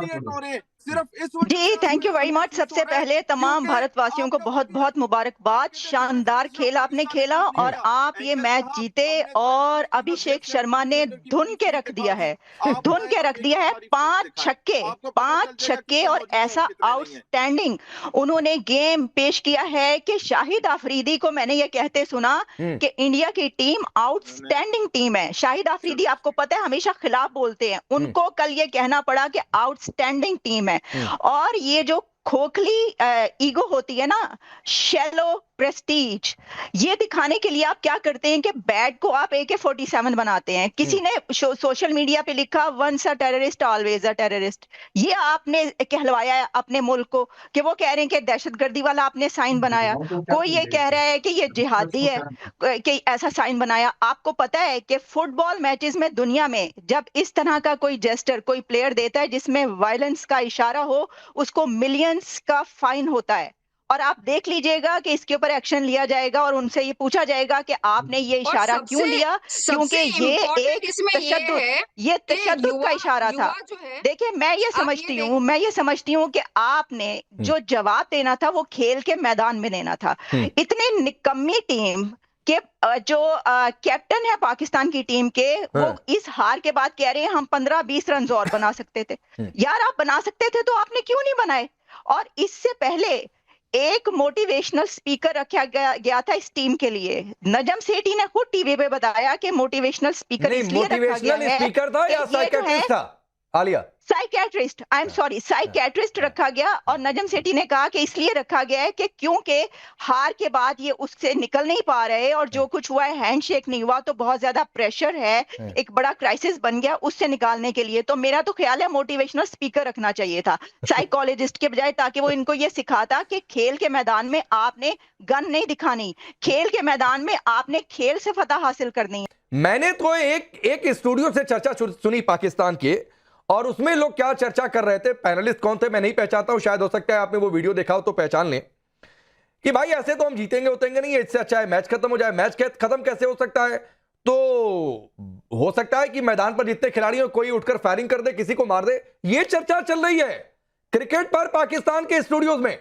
सिर्फ इस जी, thank you very much. सबसे पहले तमाम भारतवासियों को बहुत बहुत मुबारकबाद। शानदार खेल आपने खेला और आप ये मैच जीते और अभिषेक शर्मा ने धुन के रख दिया है, धुन के रख दिया है। 5 छक्के और ऐसा आउटस्टैंडिंग उन्होंने गेम पेश किया है कि शाहिद अफरीदी को मैंने ये कहते सुना कि इंडिया की टीम आउटस्टैंडिंग टीम है। शाहिद अफरीदी आपको पता है हमेशा खिलाफ बोलते हैं, उनको कल ये कहना पड़ा कि आउटस्टैंडिंग टीम है। और ये जो खोखली ईगो होती है ना, शैलो प्रेस्टीज, ये दिखाने के लिए आप क्या करते हैं कि बैट को आप AK-47 बनाते हैं। किसी ने सोशल मीडिया पे लिखा once a terrorist always a terrorist. ये आपने कहलवाया है अपने मुल्क को कि वो कह रहे हैं कि दहशतगर्दी वाला आपने साइन बनाया। कोई ये कह रहा है कि ये जिहादी है कि ऐसा साइन बनाया। आपको पता है कि फुटबॉल मैचेस में दुनिया में जब इस तरह का कोई जेस्टर कोई प्लेयर देता है जिसमें वायलेंस का इशारा हो, उसको मिलियंस का फाइन होता है। और आप देख लीजिएगा कि इसके ऊपर एक्शन लिया जाएगा और उनसे ये पूछा जाएगा कि आपने ये और इशारा क्यों लिया, क्योंकि ये एक तशद्दुद का इशारा था। देखिए मैं ये समझती हूँ कि आपने जो जवाब देना था वो खेल के मैदान में देना था। इतनी निकम्मी टीम के जो कैप्टन है पाकिस्तान की टीम के, वो इस हार के बाद कह रहे हैं हम 15-20 रन और बना सकते थे। यार आप बना सकते थे तो आपने क्यों नहीं बनाए? और इससे पहले एक मोटिवेशनल स्पीकर रखा गया था इस टीम के लिए। नजम सेठी ने खुद टीवी पे बताया कि मोटिवेशनल स्पीकर इसलिए रखा गया है, स्पीकर था या साइकियाट्रिस्ट था Alia? Psychiatrist, I am sorry, psychiatrist रखा गया। और नजम सेठी ने कहा कि इसलिए रखा गया है कि क्योंकि हार के बाद ये उससे निकल नहीं पा रहे और जो कुछ हुआ है, हैंडशेक नहीं हुआ तो बहुत ज्यादा प्रेशर है, एक बड़ा क्राइसिस बन गया, उससे निकालने के लिए। तो मेरा तो ख्याल है मोटिवेशनल स्पीकर रखना चाहिए था साइकोलॉजिस्ट के बजाय, ताकि वो इनको ये सिखाता कि खेल के मैदान में आपने गन नहीं दिखानी, खेल के मैदान में आपने खेल से फतह हासिल करनी है। मैंने तो एक स्टूडियो से चर्चा सुनी पाकिस्तान के, और उसमें लोग क्या चर्चा कर रहे थे, पैनलिस्ट कौन थे मैं नहीं पहचानता हूं, शायद हो सकता है आपने वो वीडियो देखा हो तो पहचान लें, कि भाई ऐसे तो हम जीतेंगे उतेंगे नहीं, इससे अच्छा है मैच खत्म हो जाए। मैच खत्म कैसे हो सकता है? तो हो सकता है कि मैदान पर जितने खिलाड़ी हो कोई उठकर फायरिंग कर दे, किसी को मार दे। यह चर्चा चल रही है क्रिकेट पर पाकिस्तान के स्टूडियोज में।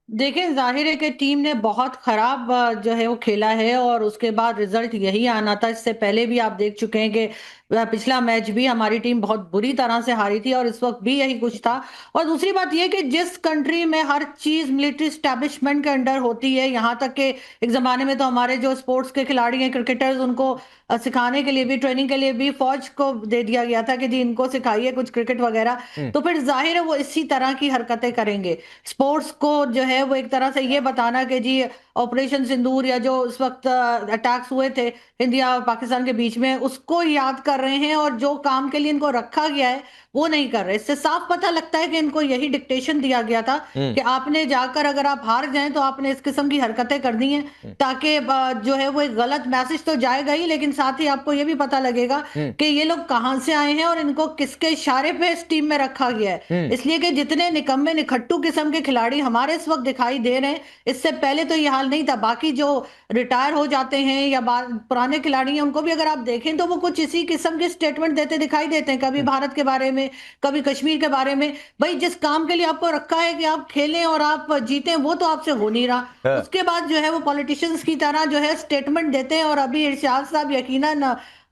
देखिए जाहिर है कि टीम ने बहुत खराब जो है वो खेला है और उसके बाद रिजल्ट यही आना था। इससे पहले भी आप देख चुके हैं कि पिछला मैच भी हमारी टीम बहुत बुरी तरह से हारी थी और इस वक्त भी यही कुछ था। और दूसरी बात यह कि जिस कंट्री में हर चीज मिलिट्री स्टैब्लिशमेंट के अंडर होती है, यहाँ तक कि एक जमाने में तो हमारे जो स्पोर्ट्स के खिलाड़ी हैं, क्रिकेटर्स, उनको सिखाने के लिए भी, ट्रेनिंग के लिए भी फौज को दे दिया गया था कि जी इनको सिखाइए कुछ क्रिकेट वगैरह। तो फिर जाहिर है वो इसी तरह की हरकतें करेंगे। स्पोर्ट्स को जो है वो एक तरह से ये बताना कि जी ऑपरेशन सिंदूर या जो उस वक्त अटैक्स हुए थे इंडिया और पाकिस्तान के बीच में, उसको याद कर रहे हैं और जो काम के लिए इनको रखा गया है वो नहीं कर रहे। इससे साफ पता लगता है कि इनको यही डिक्टेशन दिया गया था कि आपने जाकर अगर आप हार जाएं तो आपने इस किस्म की हरकतें करनी है, ताकि जो है वो एक गलत मैसेज तो जाएगा ही, लेकिन साथ ही आपको ये भी पता लगेगा कि ये लोग कहां से आए हैं और इनको किसके इशारे पे इस टीम में रखा गया है। इसलिए कि जितने निकम्मे निखट्टू किस्म के खिलाड़ी हमारे इस वक्त दिखाई दे रहे हैं, इससे पहले तो ये हाल नहीं था। बाकी जो रिटायर हो जाते हैं या पुराने खिलाड़ी हैं, उनको भी अगर आप देखें तो वो कुछ इसी किस्म के स्टेटमेंट देते दिखाई देते हैं, कभी भारत के बारे में, कभी कश्मीर के बारे में। भाई जिस काम के लिए आपको रखा है कि आप खेलें और आप जीतें, वो तो आपसे हो नहीं रहा। उसके बाद जो है वो पॉलिटिशियंस की तरह जो है स्टेटमेंट देते हैं। और अभी इरशाद साहब यकीनन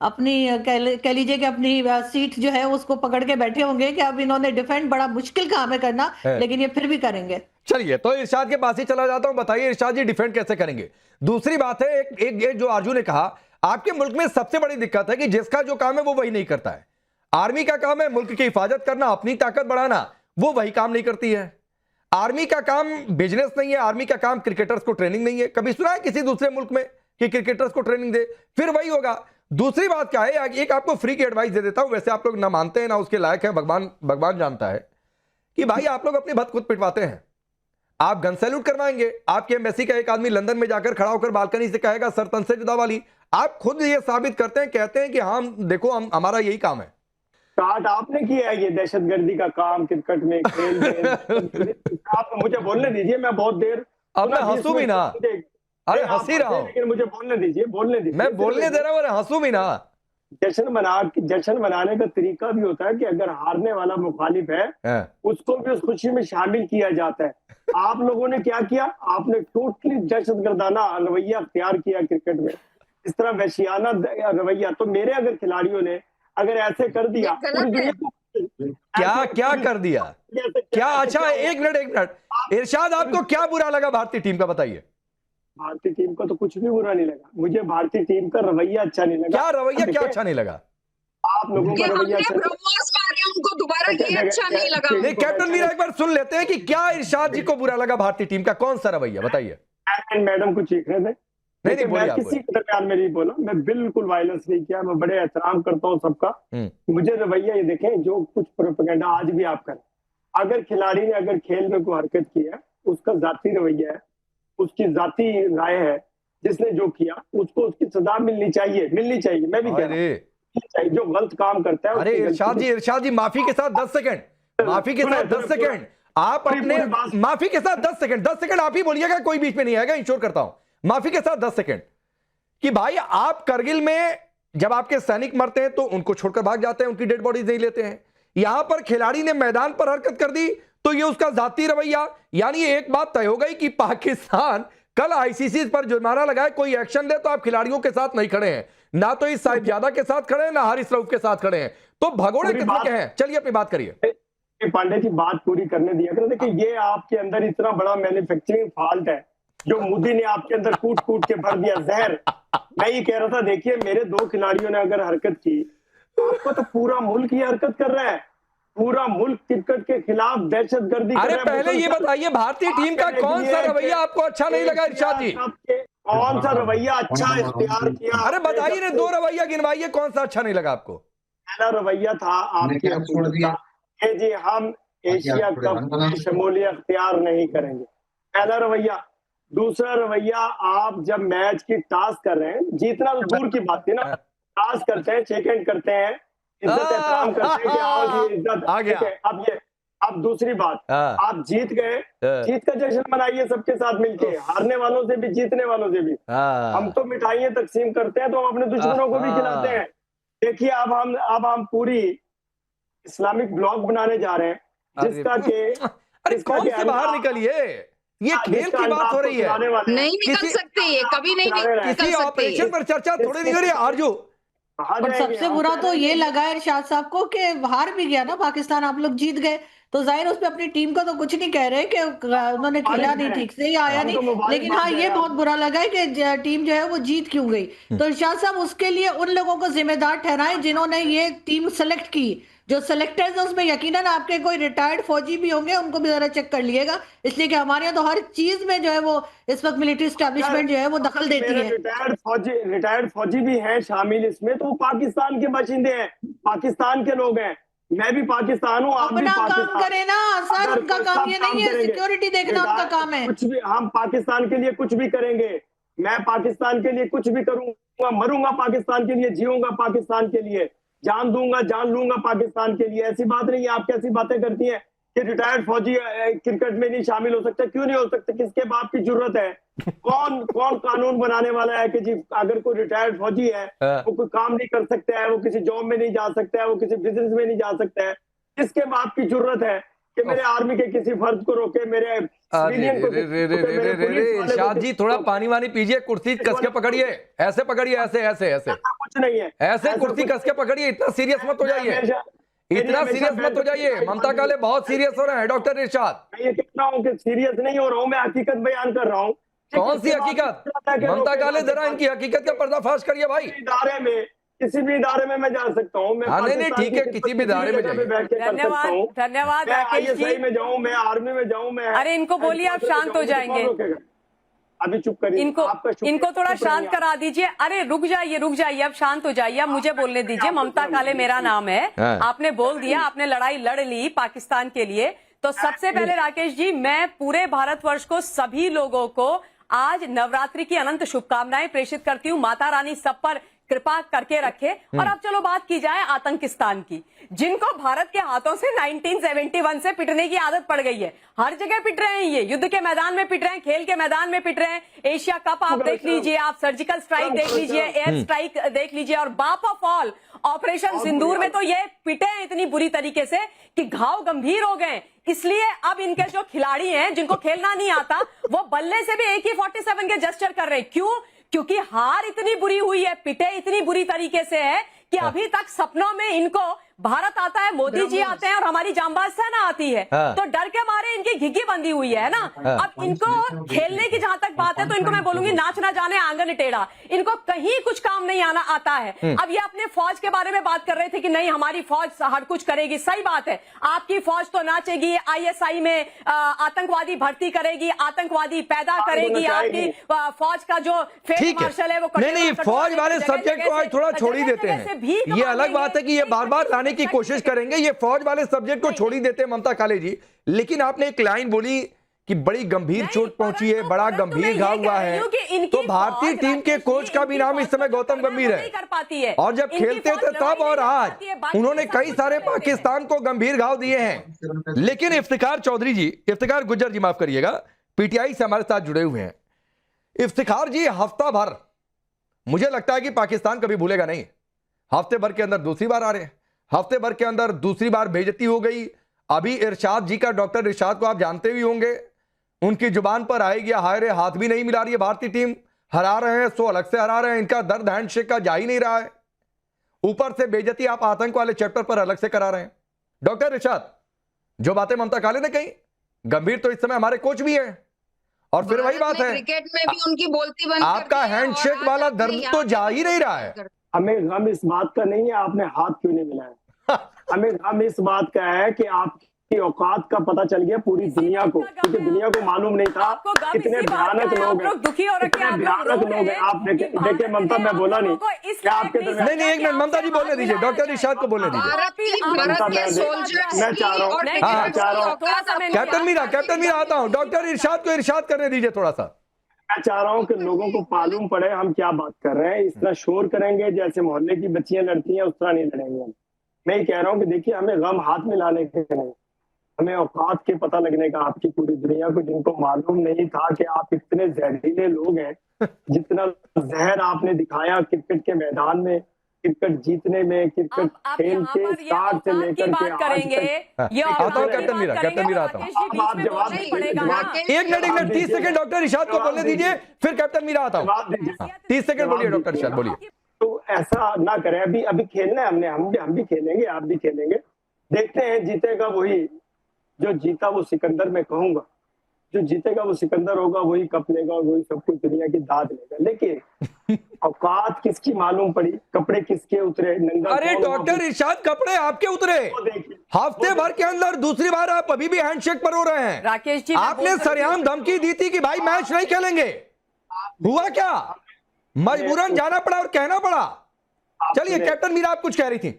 अपनी कह लीजिए कि अपनी सीट जो है उसको पकड़ के बैठे होंगे कि अब इन्होंने डिफेंड, बड़ा मुश्किल काम है करना, लेकिन ये फिर भी करेंगे। चलिए तो इरशाद के पास ही चला जाता हूं, बताइए इरशाद जी डिफेंड कैसे करेंगे? दूसरी बात है, एक जो अर्जुन ने कहा, आपके मुल्क में सबसे बड़ी दिक्कत है कि जिसका जो काम है वो वही नहीं करता है। आर्मी का काम है मुल्क की हिफाजत करना, अपनी ताकत बढ़ाना, वो वही काम नहीं करती है। आर्मी का काम बिजनेस नहीं है, आर्मी का काम क्रिकेटर्स को ट्रेनिंग नहीं है। कभी सुना है किसी दूसरे मुल्क में कि क्रिकेटर्स को ट्रेनिंग दे? फिर वही होगा। दूसरी बात क्या है, एक आपको फ्री की एडवाइस दे देता हूं, वैसे आप लोग ना मानते हैं ना उसके लायक है, भगवान जानता है, कि भाई आप लोग अपनी भत खुद पिटवाते हैं। आप गन सैल्यूट करवाएंगे, आपके एम्बेसी का एक आदमी लंदन में जाकर खड़ा होकर बालकनी से कहेगा सर तन से जुदा वाली। आप खुद ये साबित करते हैं, कहते हैं कि हम देखो हमारा यही काम है। स्टार्ट आपने किया है ये दहशतगर्दी का काम क्रिकेट में, खेल में। आप मुझे बोलने दीजिए, मैं बहुत देर अब मैं हंसू भी ना, अरे हंसी रहा हूं, लेकिन मुझे बोलने दीजिए। मैं बोलने दे रहा हूं, अरे हंसू भी ना। जश्न मनाने का तरीका भी होता है कि अगर हारने वाला मुखालिफ है हाँ। उसको भी उस खुशी में शामिल किया जाता है। आप लोगों ने क्या किया, आपने टोटली दहशतगर्दाना रवैया अख्तियार किया क्रिकेट में, इस तरह वहशियाना रवैया। तो मेरे अगर खिलाड़ियों ने अगर ऐसे कर दिया, पूरी दुनिया को क्या क्या कर दिया, क्या? अच्छा, एक मिनट इरशाद, आपको क्या बुरा लगा भारतीय टीम का, बताइए। भारतीय टीम का तो कुछ भी बुरा नहीं लगा मुझे, भारतीय टीम का रवैया अच्छा नहीं लगा। क्या रवैया, क्या अच्छा नहीं लगा? आप लोगों का रवैया ब्रह्मास्त्र मारे उनको दोबारा ये अच्छा नहीं लगा। नहीं, कैप्टन मीरा एक बार सुन लेते हैं कि क्या इरशाद जी को बुरा लगा भारतीय टीम का, कौन सा रवैया, बताइए। मैडम कुछ सीख रहे थे। नहीं, मैं किसी के दरमियान में नहीं बोला, मैं बिल्कुल वायलेंस नहीं किया, मैं बड़े एहतराम करता हूँ सबका। मुझे रवैया ये देखें, जो कुछ प्रोपेगेंडा आज भी आप करें, अगर खिलाड़ी ने अगर खेल में कोई हरकत की है, उसका जाती रवैया है, उसकी जाती राय है, जिसने जो किया उसको उसकी सजा मिलनी चाहिए। मैं भी कह रहा हूं, जो गलत काम करता है। अरे इरशाद जी माफी के साथ 10 सेकंड, माफी के साथ 10 सेकंड, आप अपने माफी के साथ 10 सेकंड आप ही बोलिएगा, कोई बीच में नहीं आएगा, इंश्योर करता हूं। माफी के साथ 10 सेकंड कि भाई, आप करगिल में जब आपके सैनिक मरते हैं तो उनको छोड़कर भाग जाते हैं, उनकी डेड बॉडीज नहीं लेते हैं। यहां पर खिलाड़ी ने मैदान पर हरकत कर दी तो ये उसका जाती रवैया। यानी एक बात तय हो गई कि पाकिस्तान कल आईसीसी पर जुर्माना लगाए, कोई एक्शन ले, तो आप खिलाड़ियों के साथ नहीं खड़े हैं, ना तो इस साहिबजादा के साथ खड़े हैं, ना हारिस रऊफ के साथ खड़े हैं, तो भगोड़े किसके के हैं? चलिए अपनी बात करिए। पांडे जी बात पूरी करने दिया करो। देखिए, ये आपके अंदर इतना बड़ा मैन्युफैक्चरिंग फॉल्ट है जो मोदी ने आपके अंदर कूट कूट के भर दिया जहर। मैं ये कह रहा था, देखिए मेरे 2 खिलाड़ियों ने अगर हरकत की, आपको तो पूरा मुल्क ये हरकत कर रहा है, पूरा मुल्क क्रिकेट के खिलाफ दहशतगर्दी। अरे पहले ये बताइए, भारतीय टीम का कौन सा रवैया आपको अच्छा नहीं लगा इरशाद जी? कौन सा रवैया अच्छा इख्तियार किया? अरे बताइए ना, 2 रवैया गिनवाइए, कौन सा अच्छा नहीं लगा आपको? पहला रवैया था आपके जी, हम एशिया कप में शमूलियत अख्तियार नहीं करेंगे, पहला रवैया। दूसरा रवैया, आप जब मैच की टास्क कर रहे हैं, जीतना तो दूर की बात थी ना, टास्क करते हैं, शेक हैंड करते हैं, इज्जत एहतराम करते हैं कि आओ जी इज्जत आ गया। अब दूसरी बात, आप जीत गए, जीत का जश्न मनाइए सबके साथ मिलके, हारने वालों से भी जीतने वालों से भी। हम तो मिठाइयाँ तकसीम करते हैं तो हम अपने दुश्मनों को भी खिलाते हैं। देखिए, अब हम पूरी इस्लामिक ब्लॉग बनाने जा रहे हैं, जिसका के अरे कौन से बाहर निकलिए, ये खेल की बात हो रही है, नहीं निकल सकते, ये कभी नहीं निकल किसी ऑपरेशन पर चर्चा थोड़ी नहीं हो रही है आरजू। और सबसे बुरा तो ये लगा है इरशाद साहब को कि हार भी गया ना पाकिस्तान, आप लोग जीत गए, तो जाहिर उस पे अपनी टीम को तो कुछ नहीं कह रहे कि उन्होंने खेला नहीं ठीक से या आया नहीं, लेकिन हाँ ये बहुत बुरा लगा है कि टीम जो है वो जीत क्यों गई। तो इरशाद साहब उसके लिए उन लोगों को जिम्मेदार ठहराएं जिन्होंने ये टीम सेलेक्ट की। जो सेलेक्टर्स है उसमें यकीनन आपके कोई रिटायर्ड फौजी भी होंगे, उनको भी जरा चेक कर लिएगा, इसलिए कि हमारे यहाँ तो हर चीज में जो है वो इस वक्त मिलिट्री एस्टेब्लिशमेंट जो है वो दखल देती है। रिटायर्ड फौजी भी हैं शामिल इसमें, तो वो पाकिस्तान के बाशिंदे हैं, पाकिस्तान के लोग हैं, मैं भी पाकिस्तान हूँ, आप भी अपना पाकिस्तान। काम करें ना सर, उनका काम ये नहीं है, सिक्योरिटी देखना उनका काम है। कुछ भी, हम पाकिस्तान के लिए कुछ भी करेंगे, मैं पाकिस्तान के लिए कुछ भी करूंगा, मरूंगा पाकिस्तान के लिए, जीऊंगा पाकिस्तान के लिए, जान दूंगा जान लूंगा पाकिस्तान के लिए। ऐसी बात नहीं है, आप कैसी बातें करती हैं कि रिटायर्ड फौजी क्रिकेट में नहीं शामिल हो सकता? क्यों नहीं हो सकता? किसके बाप की जरूरत है? कौन कानून बनाने वाला है कि जी अगर कोई रिटायर्ड फौजी है वो कोई काम नहीं कर सकता है, वो किसी जॉब में नहीं जा सकता है, वो किसी बिजनेस में नहीं जा सकता है? किसके बाप की जरूरत है कि मेरे आर्मी के किसी फर्ज को रोके, मेरे इरशाद जी थोड़ा पानी वानी पीजिए, कुर्सी कस के पकड़िए, ऐसे पकड़िए, ऐसे ऐसे ऐसे कुछ नहीं है, ऐसे कुर्सी कस के पकड़िए, इतना सीरियस मत हो जाइए, इतना सीरियस मत हो जाइए। ममता काले बहुत सीरियस हो रहे हैं डॉक्टर इरशाद। मैं ये कहता हूँ कि सीरियस नहीं हो रहा हूँ, मैं हकीकत बयान कर रहा हूँ। कौन सी हकीकत? ममता काले जरा इनकी हकीकत का पर्दाफाश करिए भाई। इदारे में, किसी भी इदारे में मैं जा सकता हूँ, मैं नहीं ठीक है, किसी भी इदारे में जाइए। धन्यवाद राकेश जी। में जाऊँ, मैं आर्मी में जाऊँ, मैं अरे इनको बोलिए आप शांत हो जाएंगे, अभी चुप करिए, इनको थोड़ा शांत करा दीजिए। अरे रुक जाइए, अब शांत हो जाइए, अब मुझे बोलने दीजिए। ममता काले मेरा नाम है, आपने बोल दिया, आपने लड़ाई लड़ ली पाकिस्तान के लिए। तो सबसे पहले राकेश जी, मैं पूरे भारतवर्ष को, सभी लोगों को आज नवरात्रि की अनंत शुभकामनाएं प्रेषित करती हूँ। माता रानी सब पर कृपा करके रखे। और अब चलो बात की जाए आतंकिस्तान की, जिनको भारत के हाथों से 1971 से पिटने की आदत पड़ गई है। हर जगह पिट रहे हैं, ये युद्ध के मैदान में पिट रहे हैं, खेल के मैदान में पिट रहे हैं। एशिया कप आप देख लीजिए, आप सर्जिकल स्ट्राइक देख लीजिए, एयर स्ट्राइक देख लीजिए, और बाप ऑफ ऑल ऑपरेशन सिंदूर में तो ये पिटे हैं इतनी बुरी तरीके से कि घाव गंभीर हो गए। इसलिए अब इनके जो खिलाड़ी हैं, जिनको खेलना नहीं आता, वो बल्ले से भी AK-47 के जेस्चर कर रहे हैं। क्यों? क्योंकि हार इतनी बुरी हुई है, पिटे इतनी बुरी तरीके से है कि अभी तक सपनों में इनको भारत आता है, मोदी जी आते हैं और हमारी जांबाज सेना आती है, तो डर के मारे इनकी घिघी बंधी हुई है ना। अब इनको खेलने की जहां तक बात है तो इनको मैं बोलूंगी नाच ना जाने आंगन टेढ़ा, इनको कहीं कुछ काम नहीं आना आता है। अब ये अपने फौज के बारे में बात कर रहे थे कि नहीं हमारी फौज हर कुछ करेगी। सही बात है, आपकी फौज तो नाचेगी, ISI में आतंकवादी भर्ती करेगी, आतंकवादी पैदा करेगी, आपकी फौज का जो फील्ड मार्शल है वो नहीं, फौज वाले सब्जेक्ट को आज थोड़ा छोड़ ही देते हैं। ये अलग बात है कि ये बार बार लाने की कोशिश करेंगे, ये फौज वाले सब्जेक्ट को छोड़ ही देते हैं ममता काले जी। लेकिन आपने एक लाइन बोली कि बड़ी गंभीर चोट पहुंची है, बड़ा गंभीर घाव हुआ है, तो भारतीय टीम के कोच का भी नाम इस समय गौतम गंभीर है। और जब खेलते थे तब और आज उन्होंने कई सारे पाकिस्तान को गंभीर घाव दिए हैं। लेकिन इफ्तिखार चौधरी जी, इफ्तिखार गुज्जर जी माफ करिएगा, PTI से हमारे साथ जुड़े हुए हैं। इफ्तिखार जी, हफ्ता भर मुझे लगता है कि पाकिस्तान कभी भूलेगा नहीं। हफ्ते भर के अंदर दूसरी बार आ रहे हैं, हफ्ते भर के अंदर दूसरी बार बेइज्जती हो गई। अभी इरशाद जी का, डॉक्टर इरशाद को आप जानते भी होंगे, उनकी जुबान पर आएगी हाय रे, हाथ भी नहीं मिला रही है भारतीय टीम, हरा रहे हैं सो अलग से हरा रहे हैं, इनका दर्द हैंडशेक का जा ही नहीं रहा है। ऊपर से बेइज्जती आप आतंक वाले चैप्टर पर अलग से करा रहे हैं। डॉक्टर इरशाद, जो बातें ममता काले ने कही, गंभीर तो इस समय हमारे कोच भी है, और फिर वही बात है, क्रिकेट में भी उनकी बोलती बंद आपका हैंडशेक वाला दर्द तो जा ही नहीं रहा है। हमें गम इस बात का नहीं है आपने हाथ क्यों नहीं मिलाया, हमें गम इस बात का है कि आपकी औकात का पता चल गया पूरी दुनिया को, क्योंकि दुनिया को मालूम नहीं था कितने भयानक लोग हैं, कितने भयानक लोग हैं। आप देखिए ममता, मैं बोला नहीं क्या आपके नहीं, एक मिनट ममता जी बोलने दीजिए, डॉक्टर इरशाद को बोलने दीजिए। मैं चाह रहा हूँ कैप्टन मीरा आता हूँ, डॉक्टर इरशाद को इरशाद करने दीजिए थोड़ा सा। मैं चाह रहा हूँ कि लोगों को मालूम पड़े हम क्या बात कर रहे हैं। इस तरह शोर करेंगे जैसे मोहल्ले की बच्चियां लड़ती हैं, उस तरह नहीं लड़ेंगे हम। मैं ही कह रहा हूँ कि देखिए, हमें गम हाथ में लाने के नहीं, हमें औकात के पता लगने का आपकी पूरी दुनिया को, जिनको मालूम नहीं था कि आप इतने जहरीले लोग हैं, जितना जहर आपने दिखाया क्रिकेट के मैदान में, क्रिकेट जीतने में, क्रिकेट खेल के स्टार्ट से लेकर के करेंगे। आता हूँ कैप्टन मीरा आता हूँ। आप जवाब 1 मिनट 30 सेकंड डॉक्टर इरशाद को बोलने दीजिए, फिर कैप्टन मीरा आता हूँ। 30 सेकंड बोलिए डॉक्टर इरशाद, बोलिए। तो ऐसा ना करें, अभी खेलना है हमने, हम भी खेलेंगे, आप भी खेलेंगे, देखते हैं जीतेगा वही, जो जीता वो सिकंदर मैं कहूंगा, जो जीतेगा वो सिकंदर होगा, वही कप लेगा और वही सब कुछ दुनिया की दाद लेगा। लेकिन औकात किसकी मालूम पड़ी, कपड़े किसके उतरे, नंगा। अरे डॉक्टर इरशाद, कपड़े आपके उतरे, हफ्ते भर के अंदर दूसरी बार आप अभी भी हैंडशेक पर हो रहे हैं। राकेश जी, आपने सरेआम धमकी दी थी कि भाई मैच नहीं खेलेंगे, हुआ क्या? मजबूरन जाना पड़ा और कहना पड़ा। चलिए कैप्टन मीरा, आप कुछ कह रही थी।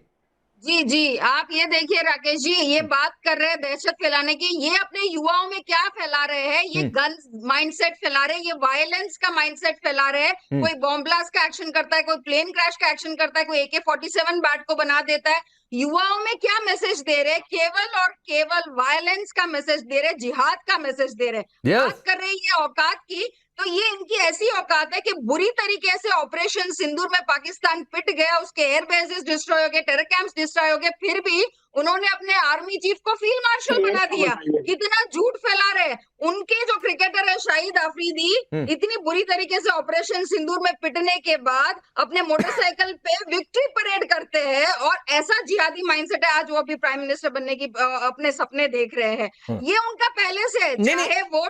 जी, आप ये देखिए राकेश जी, ये बात कर रहे हैं दहशत फैलाने की, ये अपने युवाओं में क्या फैला रहे हैं, ये गन माइंडसेट फैला रहे हैं, ये वायलेंस का माइंडसेट फैला रहे हैं। कोई बॉम्ब ब्लास्ट का एक्शन करता है, कोई प्लेन क्रैश का एक्शन करता है, कोई AK-47 बैट को बना देता है। युवाओं में क्या मैसेज दे रहे हैं? केवल और केवल वायलेंस का मैसेज दे रहे, जिहाद का मैसेज दे रहे। बात कर रहे हैं ये औकात की, तो ये इनकी ऐसी औकात है कि बुरी तरीके से ऑपरेशन सिंदूर में पाकिस्तान पिट गया, उसके एयर बेसेस डिस्ट्रॉय हो गए, टेरर कैंप्स डिस्ट्रॉय हो गए, फिर भी उन्होंने अपने आर्मी चीफ को फील्ड मार्शल बना दिया। कितना झूठ फैला रहे। उनके जो क्रिकेटर है शाहिद आफरीदी, इतनी बुरी तरीके से ऑपरेशन सिंदूर में पिटने के बाद अपने मोटरसाइकिल पे विक्ट्री परेड करते हैं, और ऐसा जिहादी माइंडसेट है। आज वो अभी प्राइम मिनिस्टर बनने की अपने सपने देख रहे हैं। ये उनका पहले से, चाहे वो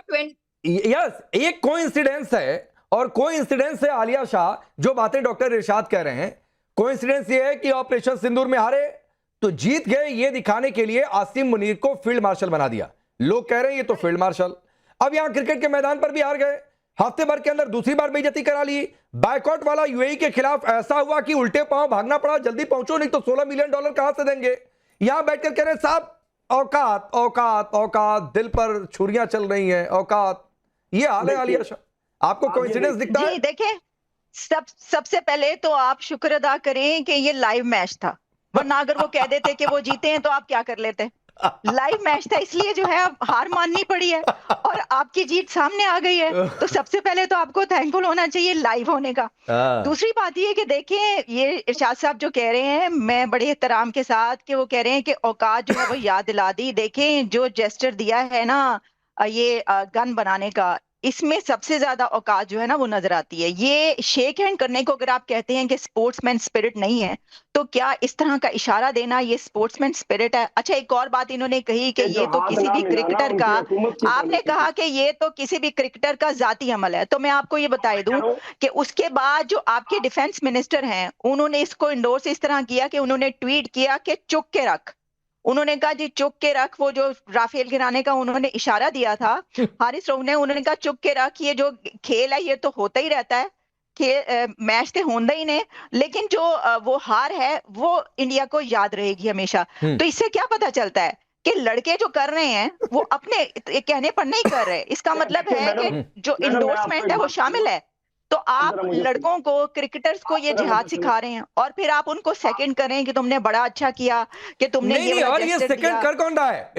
यस, एक कोइंसिडेंस है, और कोइंसिडेंस है आलिया शाह, जो बातें डॉक्टर इरशाद कह रहे हैं। कोइंसिडेंस ये है कि ऑपरेशन सिंदूर में हारे तो जीत गए, ये दिखाने के लिए आसिम मुनीर को फील्ड मार्शल बना दिया। लोग कह रहे हैं ये तो फील्ड मार्शल। अब यहां क्रिकेट के मैदान पर भी हार गए, हफ्ते भर के अंदर दूसरी बार बेइज्जती करा ली। बायकॉट वाला UAE के खिलाफ ऐसा हुआ कि उल्टे पांव भागना पड़ा, जल्दी पहुंचो नहीं तो $16 मिलियन कहां से देंगे। यहां बैठकर कह रहे साहब औकात औकात औकात, दिल पर छुरियां चल रही हैं, औकात। ये हाल है आलिया शाह, आपको कोइंसिडेंस दिखता है? देखिए सबसे पहले तो आप शुक्र अदा करें कि ये लाइव मैच था, वरना अगर वो कह देते कि वो जीते हैं तो आप क्या कर लेते? लाइव मैच था, इसलिए जो है अब हार माननी पड़ी है और आपकी जीत सामने आ गई है। तो सबसे पहले तो आपको थैंकफुल होना चाहिए लाइव होने का। दूसरी बात ये कि देखें, ये इरशाद साहब जो कह रहे हैं, मैं बड़े एहतराम के साथ कि वो कह रहे हैं कि औकात जो है वो याद दिला दी। देखें जो जेस्चर दिया है ना ये गन बनाने का, इसमें सबसे ज्यादा औकात जो है ना वो नजर आती है। ये शेक हैंड करने को अगर आप कहते हैं कि स्पोर्ट्समैन स्पिरिट नहीं है, तो क्या इस तरह का इशारा देना ये स्पोर्ट्समैन स्पिरिट है? अच्छा, एक और बात इन्होंने कही कि ये तो किसी भी क्रिकेटर का, आपने कहा कि ये तो किसी भी क्रिकेटर का जाती अमल है। तो मैं आपको ये बता दूं कि उसके बाद जो आपके डिफेंस मिनिस्टर हैं, उन्होंने इसको इंडोर्स इस तरह किया कि उन्होंने ट्वीट किया कि चुक के रख। उन्होंने कहा जी चुक के रख, वो जो राफेल गिराने का उन्होंने इशारा दिया था हारिस रऊफ ने, उन्होंने कहा चुक के रख, ये जो खेल है ये तो होता ही रहता है, मैच तो होता ही नहीं, लेकिन जो वो हार है वो इंडिया को याद रहेगी हमेशा। तो इससे क्या पता चलता है कि लड़के जो कर रहे हैं वो अपने कहने पर नहीं कर रहे, इसका मतलब है कि जो इंडोर्समेंट है वो शामिल है। तो आप लड़कों को, क्रिकेटर्स को ये जिहाद सिखा रहे हैं और फिर आप उनको सेकंड करें कि तुमने बड़ा अच्छा किया कि तुमने नहीं, और ये सेकंड कर कौन रहा है?